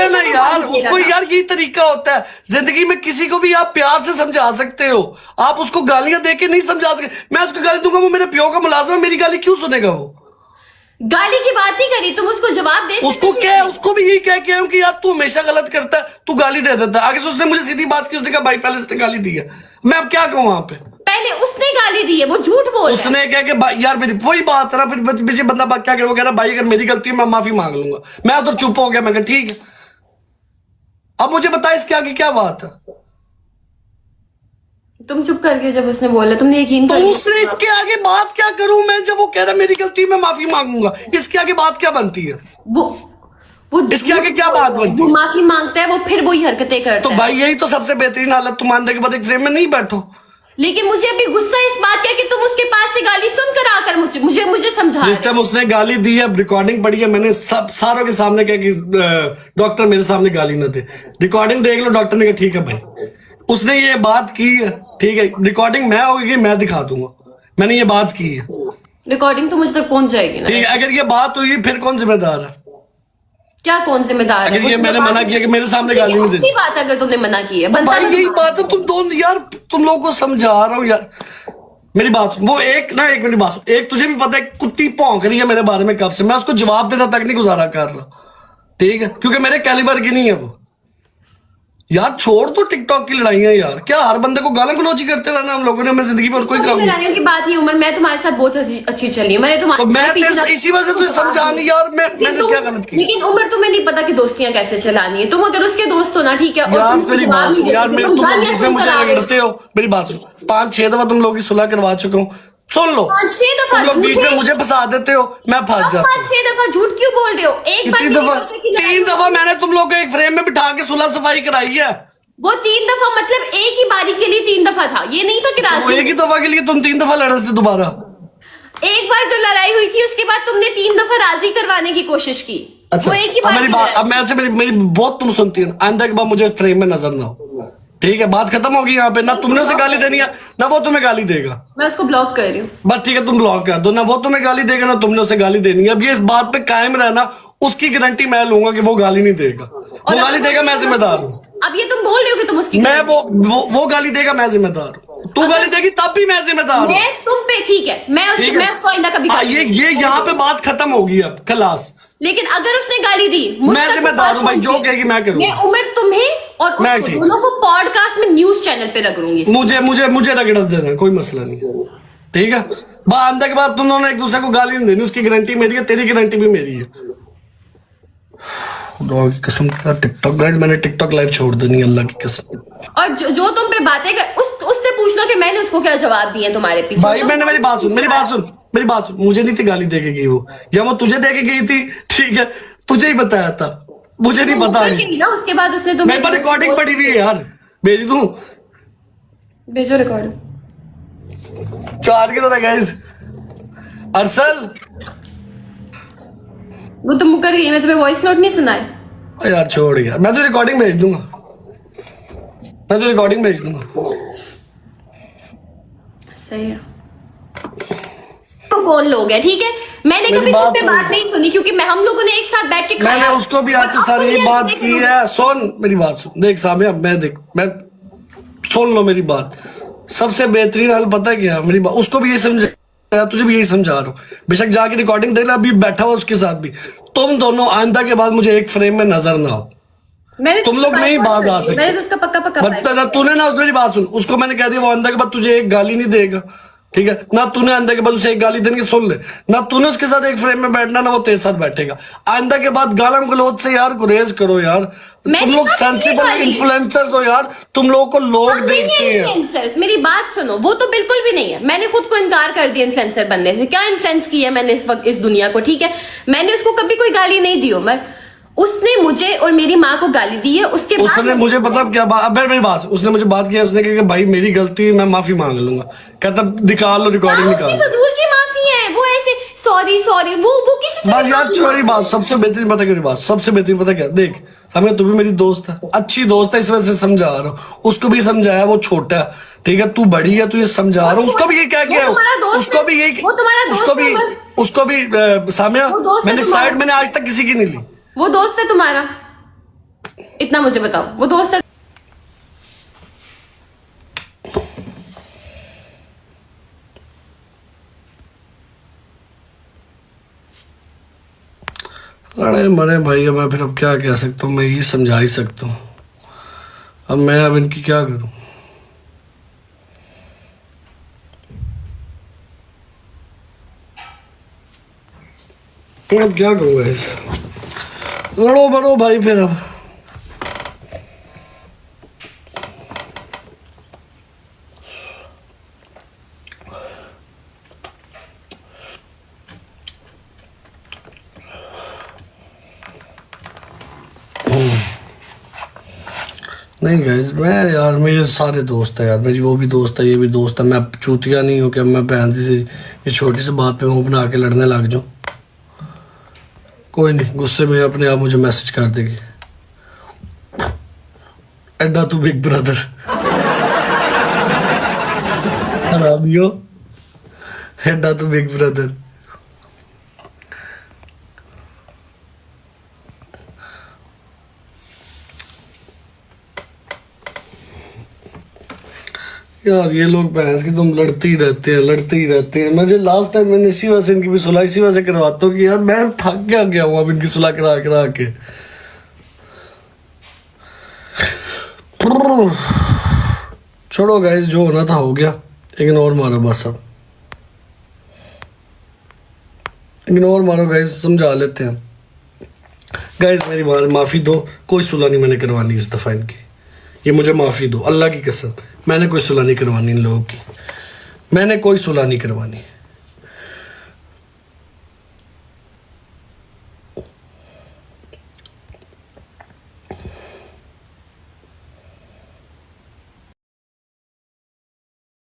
है ना यार, उसको यार यही तरीका होता है जिंदगी में, किसी को भी आप प्यार से समझा सकते हो, आप उसको गालियां दे के नहीं समझा सकते। मैं उसको गाली दूंगा, वो मेरे प्यो का मुलाजिम है, मेरी गाली क्यों सुनेगा? वो गाली की बात नहीं करी, तुम उसको जवाब दे उसको क्या है, उसको भी यही कह के आऊं कि यार तू हमेशा गलत करता है, तू गाली दे देता है। आगे से उसने मुझे सीधी बात की, उसने कहा भाई पहले उसने गाली दी है, मैं अब क्या कहूं वहां पे? पहले उसने गाली दी है, वो झूठ बोल रहा है। उसने कहा कि भाई यार मेरी वही बात है ना, फिर किसी बंदा क्या करे, वो कह रहा भाई अगर मेरी गलती है मैं माफी मांग लूंगा। मैं उधर चुप हो गया, मैं कहा ठीक है। अब मुझे बता इसके आगे क्या बात है? तुम चुप कर गए जब उसने बोला, तुमने यकीन तो कर लिया। उससे इसके आगे बात क्या करूं मैं? जब वो कह रहा मेरी गलती मैं माफी मांगूंगा, इसके आगे बात क्या बनती है? वो इसके आगे क्या बात बनती वो है? माफी मांगता है, वो फिर वही हरकतें करता तो है। भाई यही तो सबसे बेहतरीन हालत, तुम आंधे के बाद एक फ्रेम में नहीं बैठो। लेकिन मुझे अभी गुस्सा इस बात का कि तुम उसके पास से गाली सुनकर आकर मुझे समझा जिस टाइम उसने गाली दी है, रिकॉर्डिंग पड़ी है, मैंने सब सारों के सामने कहा कि डॉक्टर मेरे सामने गाली ना दे। रिकॉर्डिंग देख लो, डॉक्टर ने कहा ठीक है भाई, उसने ये बात की है, ठीक है, रिकॉर्डिंग मैं होगी, मैं दिखा दूंगा, मैंने ये बात की है, रिकॉर्डिंग तो मुझे तक पहुंच जाएगी ना। ठीक है। अगर ये बात हुई फिर कौन जिम्मेदार है? क्या कौन जिम्मेदार है? अगर ये मैंने मना किया कि मेरे सामने गाली नहीं अच्छी देनी, बात है अगर तुमने मना की है, बनता भाई है। यही बात है। तुम दोनों यार, तुम लोगों को समझा रहा हूँ यार, मेरी बात सुन। वो एक मिनट बात सुन, एक तुझे भी पता है कुत्ती भौंक रही है मेरे बारे में कब से, मैं उसको जवाब देना तक नहीं गुजारा कर रहा, ठीक है, क्योंकि मेरे कैलिबर की नहीं है वो। यार छोड़ दो टिकटॉक की लड़ाइयां यार, क्या हर बंदे को गाली गलौजी करते रहना हम लोगों ने हमें जिंदगी में, और कोई काम नहीं। लड़ाइयों की बात नहीं उमर, मैं तुम्हारे साथ बहुत अच्छी चली हूँ, मैंने तो तुम्हारे मैं इसी वजह से तुझे समझा नहीं यार, मैंने क्या गलत किया? लेकिन उमर तुम्हें नहीं पता कि दोस्तियां कैसे चलानी है। तुम अगर उसके दोस्त हो ना, ठीक है, यार मेरी बात सुन यार, तुम मुझे रगड़ते हो, मेरी बात सुन। 5-6 दफा तुम लोग की सुलह करवा चुका हूँ, सुन लो। 5-6 दफा तुम लोग बीच में मुझे फंसा देते हो, मैं फंस जाता हूँ। 5-6 दफा झूठ क्यों बोल रहे हो? एक बार कितनी दफा? 3 दफा मैंने तुम लोग को एक फ्रेम में बिठा के सुलह सफाई कराई है। वो 3 दफा मतलब एक ही बारी के लिए 3 दफा था, ये नहीं था कि वो राजी। एक ही दफा के लिए तुम 3 दफा लड़े थे दोबारा? एक बार जो लड़ाई हुई थी उसके बाद तुमने 3 दफा राजी करवाने की कोशिश की। अच्छा, वो एक ही बार मेरी बात, अब मैं मेरी बहुत तुम सुनती हो, आइंदा के बाद मुझे फ्रेम में नजर ना हो, ठीक है? बात खत्म होगी यहाँ पे, ना तुमने उसे गाली देनी है ना वो तुम्हें गाली देगा। मैं उसको ब्लॉक कर रही हूँ। बस ठीक है, तुम ब्लॉक कर दो, ना वो तुम्हें गाली देगा ना तुमने उसे गाली देनी है। अब ये इस बात पे कायम रहना, उसकी गारंटी मैं लूंगा कि वो गाली नहीं देगा। वो गाली देगा, मैं जिम्मेदार हूँ। अब ये तुम बोल रहे हो कि तुम उसकी मैं वो गाली देगा, मैं जिम्मेदार हूँ। तू गाली देगी तब भी मैं जिम्मेदार हूँ। मैं तुम पे ठीक है, मैं उसको आइंदा कभी ये यहाँ पे बात खत्म होगी अब, खलास। लेकिन अगर उसने गाली दी, मैं जिम्मेदार हूँ भाई, जो कहेगी मैं करूँगा। मैं उमर तुम्हें और उसको दोनों को पॉडकास्ट में न्यूज चैनल पे रगड़ूंगी। मुझे रगड़ देना, कोई मसला नहीं, ठीक है? आंदा के बाद तुम दोनों एक दूसरे को गाली नहीं देनी, उसकी गारंटी मेरी है, तेरी गारंटी भी मेरी है। कसम का टिकटॉक गाइस, मैंने टिकटॉक लाइव छोड़ देनी है, अल्लाह की कसम। और जो तुम पे बातें कर, उससे पूछना कि मैंने उसको क्या जवाब दिए तुम्हारे पीछे। भाई मैंने मेरी बात सुन, मुझे नहीं थी गाली देके गई वो, या वो तुझे देके गई थी, ठीक है, तुझे ही बताया था, मुझे नहीं पता। ना उसके बाद उसने मेरे पास रिकॉर्डिंग पड़ी हुई है यार, भेज दूं? भेजो रिकॉर्ड। चार की तरह गाइस। अरसल, वो तो मुकर गई, मैं तुम्हें वॉइस नोट नहीं सुनाए। यार छोड़ यार, मैं तो रिकॉर्डिंग भेज दूंगा, सही है। तो कौन लोग हैं, ठीक है? मैंने कभी तुम पे बात नहीं सुनी, क्योंकि हम लोगों ने एक साथ बैठ के खाया। मैंने उसको भी आते सारी ये बात की है। सुन मेरी बात सुन, देख सामिया, मैं सुन लो मेरी बात। सबसे बेहतरीन हल पता है क्या? मेरी बात उसको भी ये समझा, तुझे भी यही समझा रहा हूँ। बेशक जाके रिकॉर्डिंग देख ले, अभी बैठा हुआ उसके साथ भी। तुम दोनों आइंदा के बाद मुझे एक फ्रेम में नजर ना हो, तुम लोग नहीं बात आ सकते। मैंने तो उसका पक्का तूने ना मेरी बात सुन, उसको मैंने कह दिया वो आइंदा के बाद तुझे एक गाली नहीं देगा, ठीक है? ना तूने आइंदा के बाद उसे एक गाली देने की, सुन ले, ना तूने उसके साथ एक फ्रेम में बैठना, ना वो तेरे साथ बैठेगा। आइंदा के बाद गालम गलौज से यार गुरेज करो यार। तुम लोग सेंसिबल इन्फ्लुएंसर्स हो यार, तुम लोगों को लोग देखते हैं। मेरी बात सुनो, वो तो बिल्कुल भी नहीं है। मैंने खुद को इनकार कर दिया इन्फ्लुएंसर बनने से। क्या इन्फ्लुएंस किया मैंने इस वक्त इस दुनिया को, ठीक है? मैंने उसको कभी कोई गाली नहीं दी। उसने मुझे और मेरी माँ को गाली दी है। उसके बाद उसने मुझे मतलब क्या बात, मेरी बात, उसने मुझे बात किया, उसने कहा कि भाई मेरी गलती, मैं माफी मांग लूंगा। कहता दिखा लो रिकॉर्डिंग, निकाल। फजूल की माफी है वो, ऐसे सॉरी वो किसी बस यार छोड़ी बात। सबसे बेहतरीन पता क्या बात, सबसे बेहतरीन पता क्या, देख हमें, तू भी मेरी दोस्त है, अच्छी दोस्त है, इस वजह से समझा रहा हूँ। उसको भी समझाया, वो छोटा है, ठीक है, तू बड़ी है, तू ये समझा रहा हूँ। उसको भी ये क्या किया, उसको भी यही, उसको भी सामिया, मैंने साइड मैंने आज तक किसी की नहीं ली। वो दोस्त है तुम्हारा, इतना मुझे बताओ, वो दोस्त है। लड़े मरे भाई, मैं फिर अब क्या कह सकता हूँ, मैं यही समझा ही सकता हूँ। अब मैं अब इनकी क्या करूँ? अब क्या करूँगा इसे? लड़ो मरो भाई फिर अब। नहीं गाइस, मैं यार, मेरे सारे दोस्त हैं यार, मेरी वो भी दोस्त है, ये भी दोस्त है। मैं चूतिया नहीं हूँ कि अब मैं बहन से ये छोटी सी बात पे मुंह बना के लड़ने लग जाऊँ। कोई नहीं, गुस्से में अपने आप मुझे मैसेज कर देगी, एडा तू बिग ब्रदर। हरामियो, एडा तू बिग ब्रदर। यार ये लोग भैंस की तुम लड़ते ही रहते हैं। मुझे लास्ट टाइम मैंने इसी वजह से इनकी भी सुलह इसी वजह से करवाता हूँ कि यार मैं थक गया हूँ अब इनकी सुलह करा करा के। छोड़ो गाइस, जो होना था हो गया, इग्नोर मारो बस। अब इग्नोर मारो गाइस, समझा लेते हैं। गाइस मेरी माफ़ी दो, कोई सुलह नहीं मैंने करवानी इस दफ़ा इनकी, ये मुझे माफ़ी दो, अल्लाह की कसम। मैंने कोई सुलह नहीं करवानी इन लोगों की, मैंने कोई सुलह नहीं करवानी।